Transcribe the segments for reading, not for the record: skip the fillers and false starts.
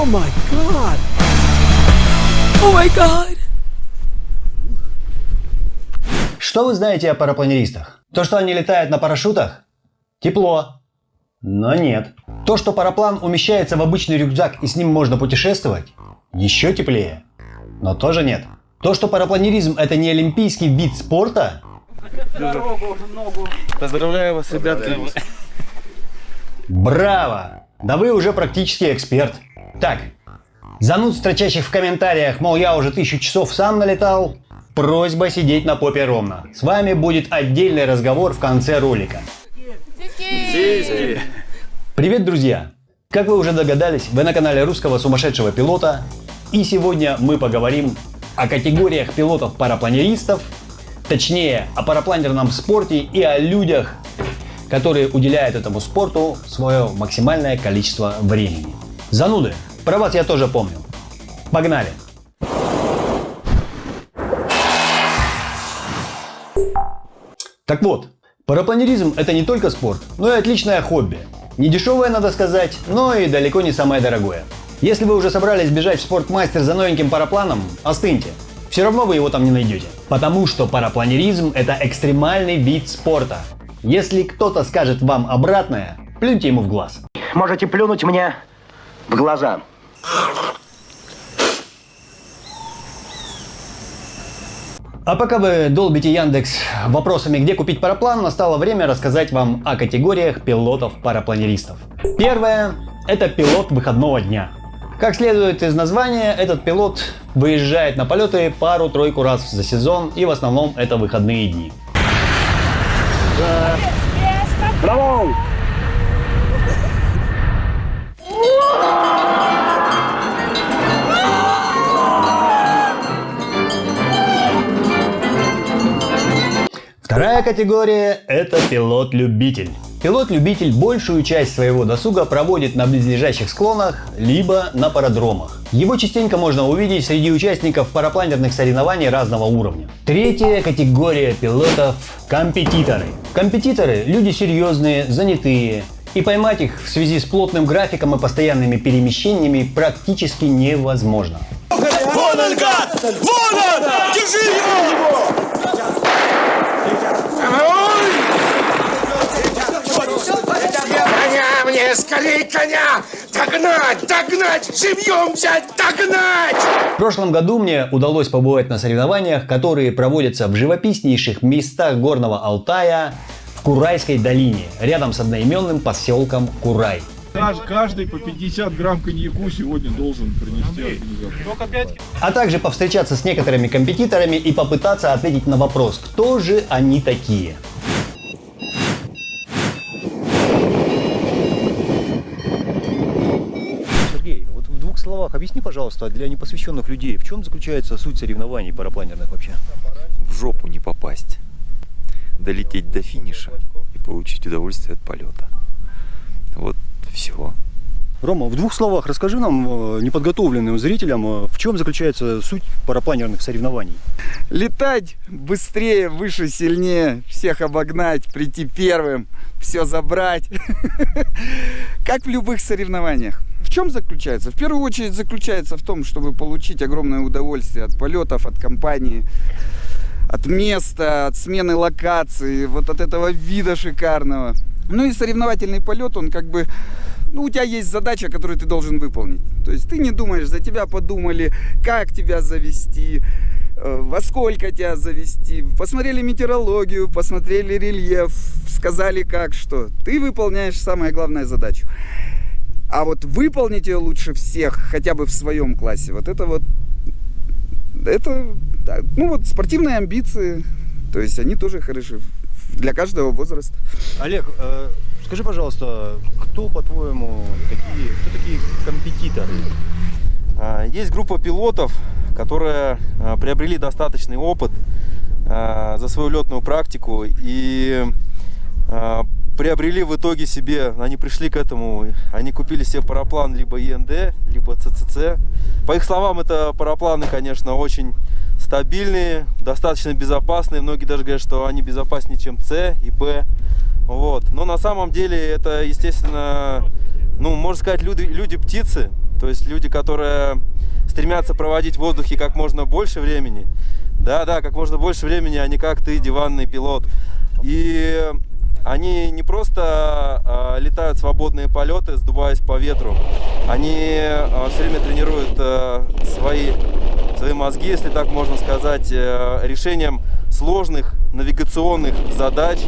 my god! Oh my god! Что вы знаете о парапланеристах? То, что они летают на парашютах? Тепло. Но нет. То, что параплан умещается в обычный рюкзак и с ним можно путешествовать? Еще теплее. Но тоже нет. То, что парапланеризм это не олимпийский вид спорта? Поздравляю вас, ребятки. Браво! Да вы уже практически эксперт. Так, зануд, строчащих в комментариях, мол, я уже 1000 часов сам налетал, просьба сидеть на попе ровно. С вами будет отдельный разговор в конце ролика. Привет, друзья! Как вы уже догадались, вы на канале русского сумасшедшего пилота. И сегодня мы поговорим о категориях пилотов-парапланеристов, точнее, о парапланерном спорте и о людях, которые уделяют этому спорту свое максимальное количество времени. Зануды, про вас я тоже помню. Погнали! Так вот, парапланеризм это не только спорт, но и отличное хобби. Не дешевое, надо сказать, но и далеко не самое дорогое. Если вы уже собрались бежать в спортмастер за новеньким парапланом, остыньте. Все равно вы его там не найдете. Потому что парапланеризм это экстремальный вид спорта. Если кто-то скажет вам обратное, плюньте ему в глаз. Можете плюнуть мне в глаза. А пока вы долбите Яндекс вопросами, где купить параплан, настало время рассказать вам о категориях пилотов-парапланеристов. Первое – это пилот выходного дня. Как следует из названия, этот пилот выезжает на полеты пару-тройку раз за сезон, и в основном это выходные дни. Браво! Вторая категория – это пилот-любитель. Пилот-любитель большую часть своего досуга проводит на близлежащих склонах, либо на парадромах. Его частенько можно увидеть среди участников парапланерных соревнований разного уровня. Третья категория пилотов – компетиторы. Компетиторы – люди серьезные, занятые. И поймать их в связи с плотным графиком и постоянными перемещениями практически невозможно. Вон он, гад! Вон он! Держи его! Коня мне, скорей коня! Догнать, догнать! Живьем взять, догнать! В прошлом году мне удалось побывать на соревнованиях, которые проводятся в живописнейших местах Горного Алтая в Курайской долине, рядом с одноименным поселком Курай. Каждый по 50 грамм коньяку сегодня должен принести организатор. А также повстречаться с некоторыми компетиторами и попытаться ответить на вопрос, кто же они такие. Сергей, вот в двух словах объясни, пожалуйста, для непосвященных людей, в чем заключается суть соревнований парапланерных вообще? В жопу не попасть, долететь до финиша и получить удовольствие от полета. Вот всего. Рома, в двух словах расскажи нам, неподготовленным зрителям, в чем заключается суть парапланерных соревнований. Летать быстрее, выше, сильнее, всех обогнать, прийти первым, все забрать. Как в любых соревнованиях. В чем заключается? В первую очередь заключается в том, чтобы получить огромное удовольствие от полетов, от компании, от места, от смены локации, вот от этого вида шикарного. Ну и соревновательный полет, он как бы, ну у тебя есть задача, которую ты должен выполнить. То есть ты не думаешь, за тебя подумали, как тебя завести, во сколько тебя завести. Посмотрели метеорологию, посмотрели рельеф, сказали как, что. Ты выполняешь самую главную задачу. А вот выполнить ее лучше всех, хотя бы в своем классе, вот, это, ну вот спортивные амбиции, то есть они тоже хороши. Для каждого возраста. Олег, скажи, пожалуйста, кто, по-твоему, такие компетиторы? Есть группа пилотов, которые приобрели достаточный опыт за свою летную практику и приобрели в итоге себе, они пришли к этому, они купили себе параплан либо ИНД, либо ЦЦЦ. По их словам, это парапланы, конечно, очень стабильные, достаточно безопасные. Многие даже говорят, что они безопаснее, чем С и Б. Вот. Но на самом деле это, естественно, ну, можно сказать, люди-птицы. То есть люди, которые стремятся проводить в воздухе как можно больше времени. Да, как можно больше времени, а не как ты, диванный пилот. И они не просто летают свободные полеты, сдуваясь по ветру. Они все время тренируют свои мозги, если так можно сказать, решением сложных навигационных задач,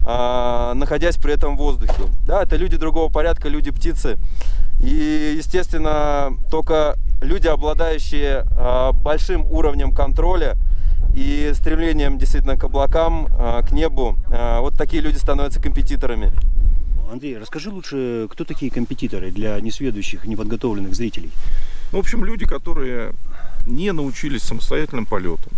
находясь при этом в воздухе. Да, это люди другого порядка, люди-птицы. И, естественно, только люди, обладающие большим уровнем контроля и стремлением действительно к облакам, к небу, вот такие люди становятся компетиторами. Андрей, расскажи лучше, кто такие компетиторы для несведущих, неподготовленных зрителей? В общем, люди, которые не научились самостоятельным полетам.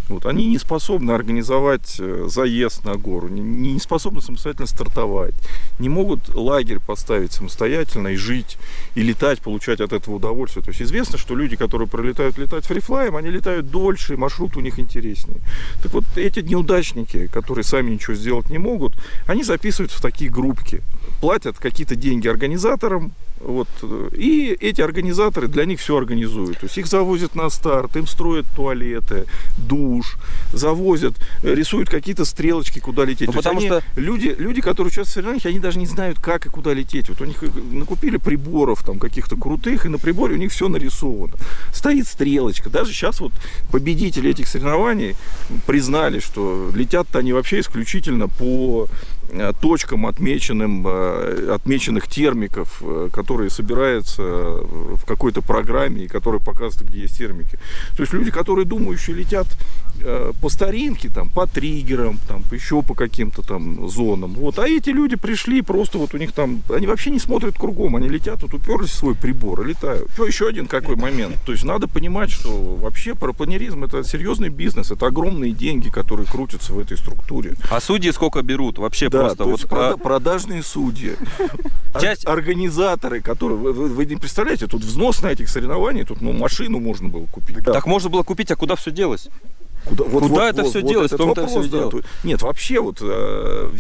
Вот, они не способны организовать заезд на гору, не способны самостоятельно стартовать, не могут лагерь поставить самостоятельно и жить, и летать, получать от этого удовольствие. То есть известно, что люди, которые летать фрифлаем, они летают дольше, и маршрут у них интереснее. Так вот, эти неудачники, которые сами ничего сделать не могут, они записываются в такие группки, платят какие-то деньги организаторам, вот, и эти организаторы для них все организуют. То есть их завозят на старт, им строят туалеты, душ, завозят, рисуют какие-то стрелочки, куда лететь. Потому что люди, которые участвуют в соревнованиях, они даже не знают, как и куда лететь. Вот у них накупили приборов там каких-то крутых, и на приборе у них все нарисовано. Стоит стрелочка. Даже сейчас вот победители этих соревнований признали, что летят-то они вообще исключительно по точкам, отмеченных термиков, которые собираются в какой-то программе и которые показывают, где есть термики. То есть люди, которые думающие, летят по старинке, там, по триггерам, там, еще по каким-то там зонам. Вот. А эти люди пришли, просто вот у них там, они вообще не смотрят кругом, они летят, вот уперлись в свой прибор и летают. Еще один какой момент. То есть надо понимать, что вообще парапланеризм это серьезный бизнес, это огромные деньги, которые крутятся в этой структуре. А судьи сколько берут? Вообще да, просто. Вот, продажные судьи, организаторы, которые, вы не представляете, тут взнос на этих соревнованиях, тут машину можно было купить. Так да. Можно было купить, а куда все делось? Куда это все делось? В том-то все дело. Нет, вообще вот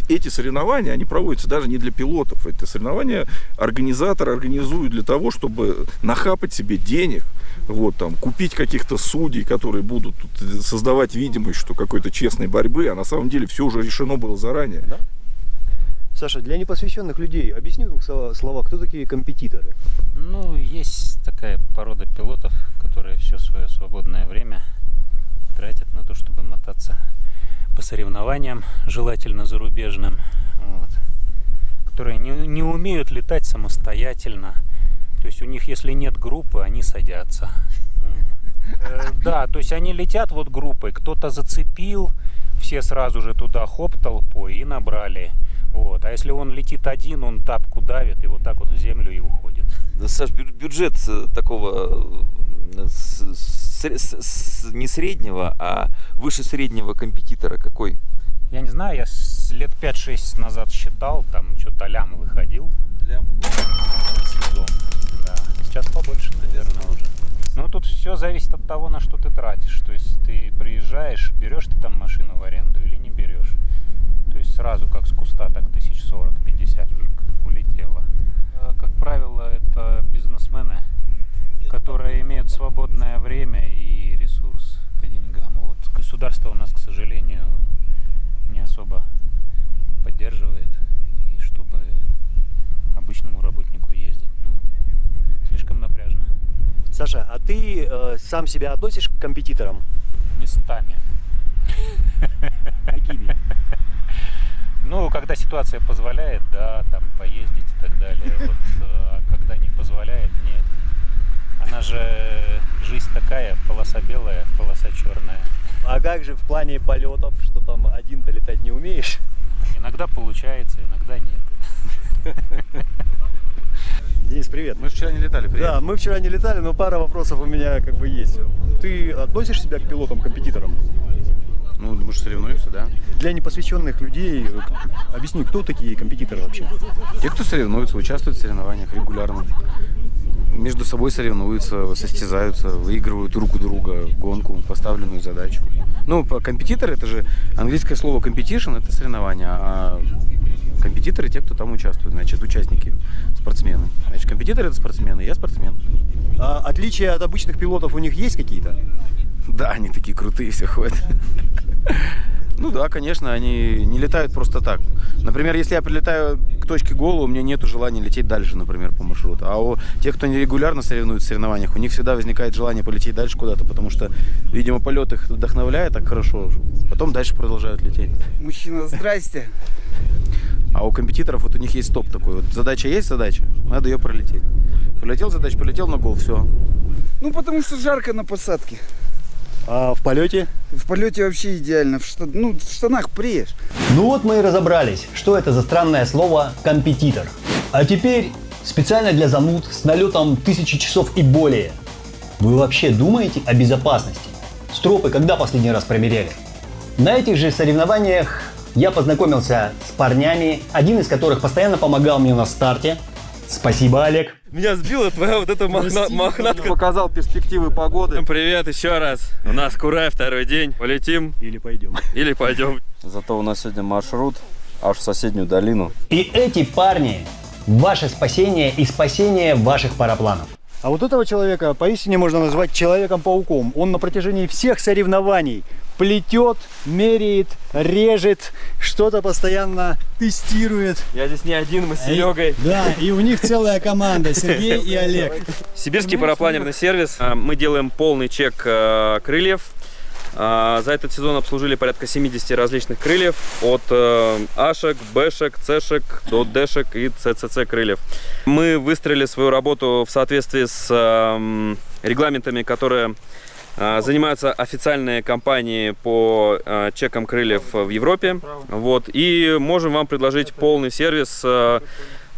эти соревнования, они проводятся даже не для пилотов. Эти соревнования организаторы организуют для того, чтобы нахапать себе денег, вот, там, купить каких-то судей, которые будут тут создавать видимость, что какой-то честной борьбы, а на самом деле все уже решено было заранее. Да? Саша, для непосвященных людей объясни в двух словах, кто такие компетиторы? Ну, есть такая порода пилотов, которые все свое свободное время тратят на то, чтобы мотаться по соревнованиям, желательно зарубежным, вот, которые не умеют летать самостоятельно. То есть у них, если нет группы, они садятся. Да, то есть они летят вот группой, кто-то зацепил, все сразу же туда хоп толпой и набрали. Вот. А если он летит один, он тапку давит и вот так вот в землю и уходит. Да, Саш, бюджет такого не среднего, а выше среднего компетитора какой? Я не знаю, я лет 5-6 назад считал, там что-то лям выходил. Лям? Сезон. Да. Сейчас побольше, наверное, уже. Ну, тут все зависит от того, на что ты тратишь. То есть ты приезжаешь, берешь ты там машину в аренду или не берешь. То есть сразу как с куста, так 1040-50 улетело. Как правило, это бизнесмены, которые имеют свободное время и ресурс по деньгам. Вот. Государство у нас, к сожалению, не особо поддерживает. И чтобы обычному работнику ездить, слишком напряжно. Саша, а ты сам себя относишь к компетиторам? Местами. Какими? Ну, когда ситуация позволяет, да, там поездить и так далее. Вот, а когда не позволяет, нет. Она же жизнь такая, полоса белая, полоса черная. А как же в плане полетов, что там один-то летать не умеешь? Иногда получается, иногда нет. Денис, привет. Мы вчера не летали, привет. Да, мы вчера не летали, но пара вопросов у меня как бы есть. Ты относишь себя к пилотам-компетиторам? Ну, мы же соревнуемся, да. Для непосвященных людей объясни, кто такие компетиторы вообще? Те, кто соревнуется, участвуют в соревнованиях регулярно. между собой соревнуются, состязаются, выигрывают друг у друга гонку, поставленную задачу. Ну, компетитор, это же английское слово competition, это соревнование, а компетиторы те, кто там участвует, значит, участники, спортсмены. Значит, компетиторы это спортсмены, я спортсмен. А отличия от обычных пилотов у них есть какие-то? Да, они такие крутые все ходят. Ну да, конечно, они не летают просто так. Например, если я прилетаю к точке гола, у меня нет желания лететь дальше, например, по маршруту. А у тех, кто нерегулярно соревнуется в соревнованиях, у них всегда возникает желание полететь дальше куда-то, потому что, видимо, полет их вдохновляет так хорошо. Потом дальше продолжают лететь. Мужчина, здрасте. А у компетиторов вот у них есть стоп такой. Вот задача есть задача, надо ее пролететь. Полетел задача, полетел на гол, все. Ну, потому что жарко на посадке. А в полете? В полете вообще идеально. В штанах преешь. Ну вот мы и разобрались, что это за странное слово «компетитор». А теперь специально для зануд с налетом 1000 часов и более. Вы вообще думаете о безопасности? Стропы когда последний раз проверяли? На этих же соревнованиях я познакомился с парнями, один из которых постоянно помогал мне на старте. Спасибо, Олег. Меня сбила твоя вот эта мохнатка. Показал перспективы погоды. Привет еще раз. У нас Курай, второй день. Полетим. Или пойдем. Или пойдем. Зато у нас сегодня маршрут аж в соседнюю долину. И эти парни – ваше спасение и спасение ваших парапланов. А вот этого человека поистине можно назвать Человеком-пауком. Он на протяжении всех соревнований плетет, меряет, режет, что-то постоянно тестирует. Я здесь не один, мы с Серегой. Да, и у них целая команда, Сергей и Олег. Сибирский парапланерный сервис. Мы делаем полный чек крыльев. За этот сезон обслужили порядка 70 различных крыльев. От Ашек, Бшек, Цшек до Дшек и ЦЦЦ крыльев. Мы выстроили свою работу в соответствии с регламентами, которые занимаются официальные компании по чекам крыльев в Европе. Вот. И можем вам предложить полный сервис,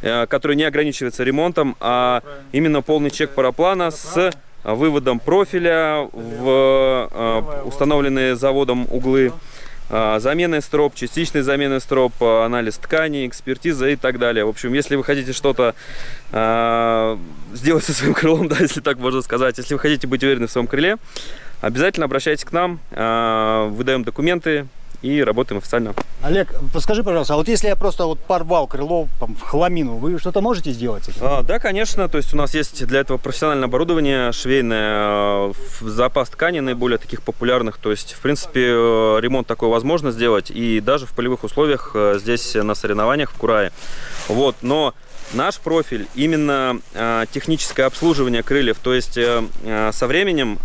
который не ограничивается ремонтом, а именно полный чек параплана с выводом профиля в установленные заводом углы, заменой строп, частичной заменой строп, анализ тканей, экспертиза и так далее. В общем, если вы хотите что-то сделать со своим крылом, да, если так можно сказать, если вы хотите быть уверены в своем крыле, обязательно обращайтесь к нам, выдаем документы и работаем официально. Олег, подскажи, пожалуйста, а вот если я просто вот порвал крыло там, в хламину, вы что-то можете сделать с этим? Да, конечно. То есть у нас есть для этого профессиональное оборудование, швейное, запас тканей наиболее таких популярных. То есть, в принципе, ремонт такой возможно сделать и даже в полевых условиях здесь на соревнованиях в Курае. Вот, но наш профиль именно техническое обслуживание крыльев, то есть со временем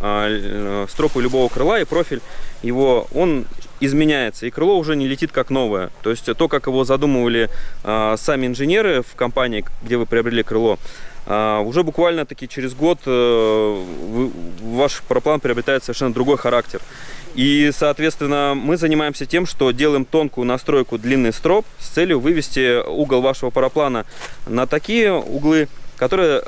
стропы любого крыла и профиль его, он изменяется, и крыло уже не летит как новое. То есть то, как его задумывали сами инженеры в компании, где вы приобрели крыло, уже буквально таки через год ваш параплан приобретает совершенно другой характер. И, соответственно, мы занимаемся тем, что делаем тонкую настройку длины строп с целью вывести угол вашего параплана на такие углы, которые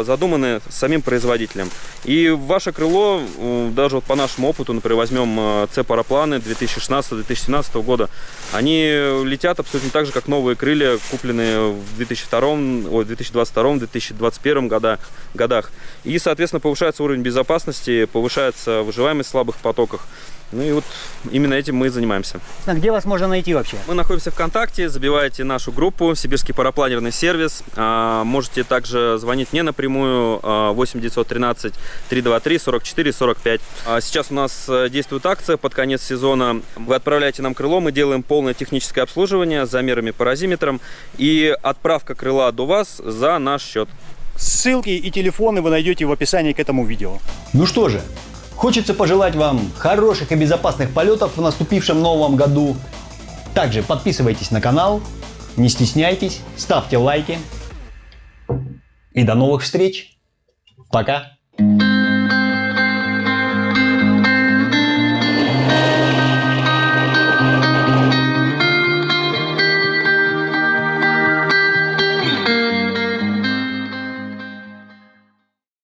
задуманы самим производителем. И ваше крыло, даже вот по нашему опыту, например, возьмем C-парапланы 2016-2017 года, они летят абсолютно так же, как новые крылья, купленные в 2022-2021 годах. И, соответственно, повышается уровень безопасности, повышается выживаемость в слабых потоках. Ну и вот именно этим мы и занимаемся. Где вас можно найти вообще? Мы находимся ВКонтакте, забивайте нашу группу «Сибирский парапланерный сервис». Можете также звонить мне напрямую 8 913 323 44 45. Сейчас у нас действует акция под конец сезона. Вы отправляете нам крыло, мы делаем полное техническое обслуживание с замерами по розиметрам и отправка крыла до вас за наш счет. Ссылки и телефоны вы найдете в описании к этому видео. Ну что же, хочется пожелать вам хороших и безопасных полетов в наступившем новом году. Также подписывайтесь на канал, не стесняйтесь, ставьте лайки. И до новых встреч. Пока.